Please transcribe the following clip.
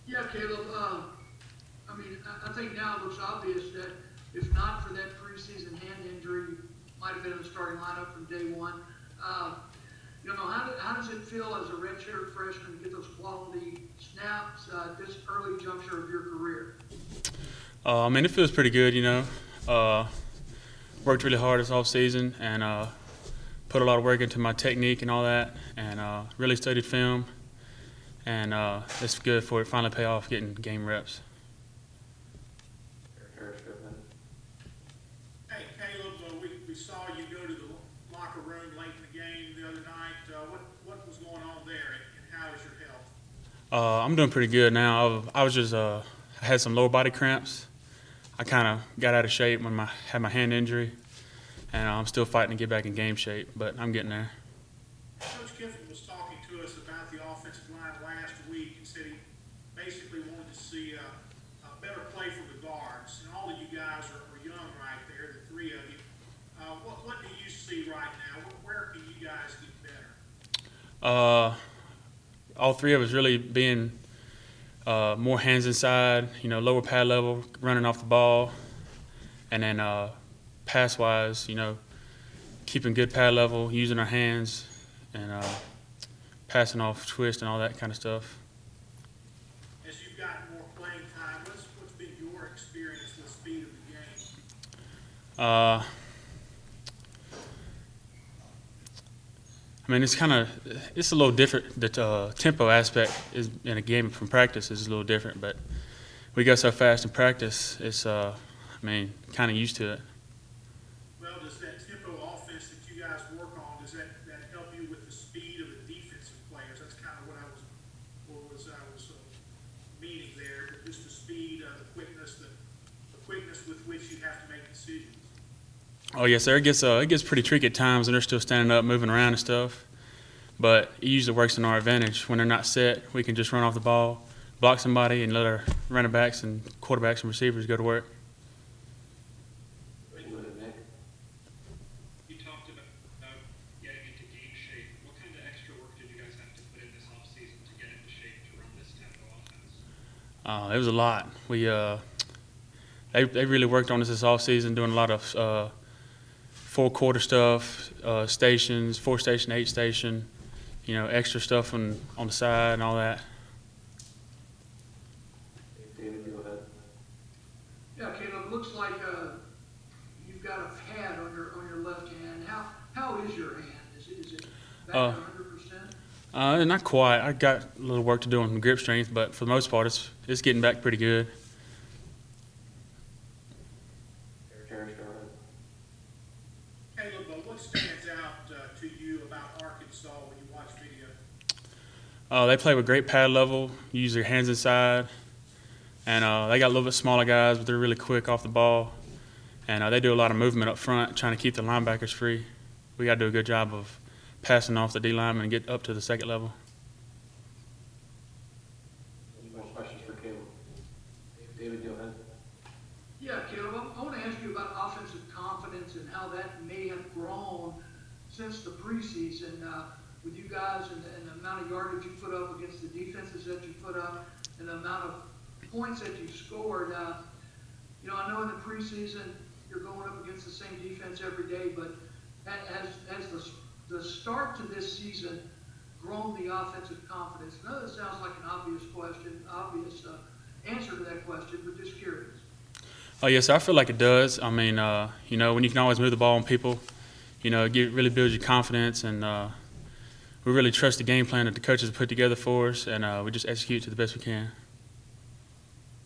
Yeah, Caleb. I think now it looks obvious that if not for that preseason hand injury, you might have been in the starting lineup from day one. Uh, how does it feel as a redshirt freshman to get those quality snaps this early juncture of your career? It feels pretty good, you know. Worked really hard this off season and put a lot of work into my technique and all that, and really studied film. And it's good for it finally pay off getting game reps. Hey, Caleb, we saw you go to the locker room late in the game the other night. What was going on there, and how is your health? I'm doing pretty good now. I was just I had some lower body cramps. I kind of got out of shape when I had my hand injury, and I'm still fighting to get back in game shape, but I'm getting there. Coach Kiffin was talking to us about the offensive line last week and said he basically wanted to see a better play from the guards. And all of you guys are young right there, the three of you. What do you see right now? Where can you guys get better? All three of us really being more hands inside, lower pad level, running off the ball, and then pass-wise, keeping good pad level, using our hands, and passing off twist and all that kind of stuff. As you've gotten more playing time, what's been your experience with the speed of the game? It's a little different. The tempo aspect is in a game from practice is a little different, but we go so fast in practice. It's kind of used to it. Well, does that tempo offense that you guys work on, does that help you with the speed of the defensive players? That's kind of what I was meaning there. Just the speed, the quickness with which you have to make decisions. Oh yes, sir. It gets pretty tricky at times, and they're still standing up, moving around and stuff. But it usually works in our advantage. When they're not set, we can just run off the ball, block somebody, and let our running backs and quarterbacks and receivers go to work. You talked about getting into game shape. What kind of extra work did you guys have to put in this offseason to get into shape to run this tempo offense? It was a lot. They really worked on us this offseason, doing a lot of 4-quarter stuff, stations, 4-station, 8-station, extra stuff on the side and all that. David, go ahead. Yeah, Caleb. Looks like you've got a pad on your left hand. How is your hand? Is it back to 100%? Not quite. I got a little work to do on grip strength, but for the most part, it's getting back pretty good. Caleb, what stands out to you about Arkansas when you watch video? They play with great pad level, use their hands inside, and they got a little bit smaller guys, but they're really quick off the ball. And they do a lot of movement up front, trying to keep the linebackers free. We got to do a good job of passing off the D lineman and get up to the second level. Any more questions for Caleb? David, go ahead. Yeah, Caleb. I want to ask you about offensive confidence and how that may have grown since the preseason with you guys and the amount of yardage you put up against the defenses that you put up and the amount of points that you scored. I know in the preseason you're going up against the same defense every day, but has the start to this season grown the offensive confidence? I know that sounds like an obvious answer to that question, but just curious. Oh, yes, I feel like it does. When you can always move the ball on people, it really builds your confidence, and we really trust the game plan that the coaches have put together for us, and we just execute to the best we can.